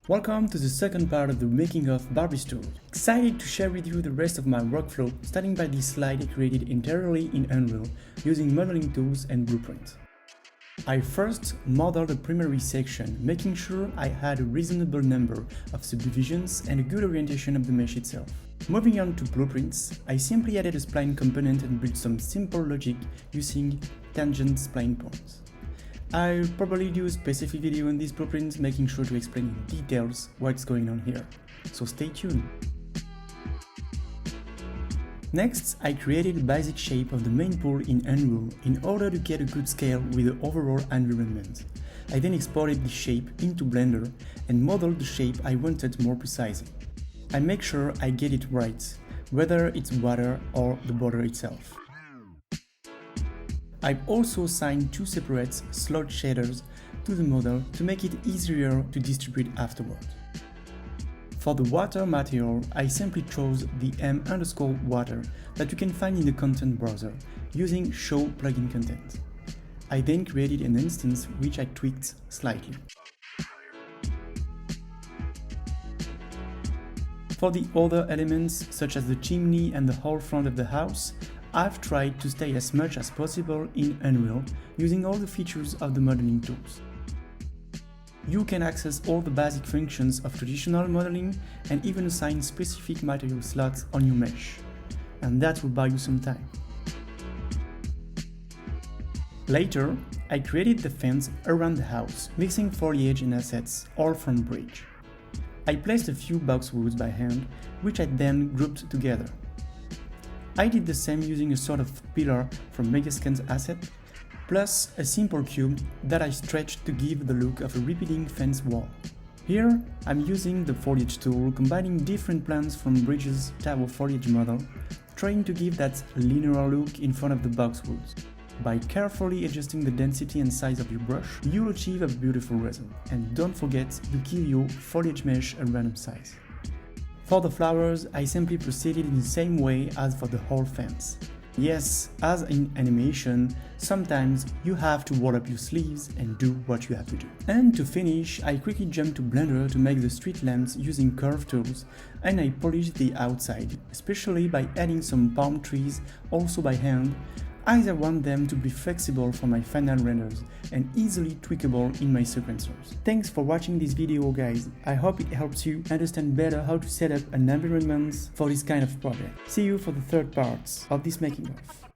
Welcome to the second part of the making of Barbie's tool. Excited to share with you the rest of my workflow, starting by this slide I created entirely in Unreal using modeling tools and blueprints. I first modeled the primary section, making sure I had a reasonable number of subdivisions and a good orientation of the mesh itself. Moving on to blueprints, I simply added a spline component and built some simple logic using tangent spline points. I'll probably do a specific video on these blueprints, making sure to explain in details what's going on here, so stay tuned. Next, I created a basic shape of the main pool in Unreal in order to get a good scale with the overall environment. I then exported this shape into Blender and modeled the shape I wanted more precisely. I make sure I get it right, whether it's water or the border itself. I've also assigned two separate slot shaders to the model to make it easier to distribute afterward. For the water material, I simply chose the m_water that you can find in the content browser using show plugin content. I then created an instance which I tweaked slightly. For the other elements, such as the chimney and the whole front of the house, I've tried to stay as much as possible in Unreal using all the features of the modeling tools. You can access all the basic functions of traditional modeling and even assign specific material slots on your mesh, and that will buy you some time. Later, I created the fence around the house, mixing foliage and assets, all from Bridge. I placed a few boxwoods by hand, which I then grouped together. I did the same using a sort of pillar from Megascan's asset, plus a simple cube that I stretched to give the look of a repeating fence wall. Here, I'm using the Foliage tool, combining different plants from Bridge's tower foliage model, trying to give that linear look in front of the boxwoods. By carefully adjusting the density and size of your brush, you'll achieve a beautiful result. And don't forget to give your foliage mesh a random size. For the flowers, I simply proceeded in the same way as for the whole fence. Yes, as in animation, sometimes you have to roll up your sleeves and do what you have to do. And to finish, I quickly jumped to Blender to make the street lamps using curve tools, and I polished the outside, especially by adding some palm trees, also by hand, as I want them to be flexible for my final renders and easily tweakable in my sequencers. Thanks for watching this video, guys. I hope it helps you understand better how to set up an environment for this kind of project. See you for the third part of this making of.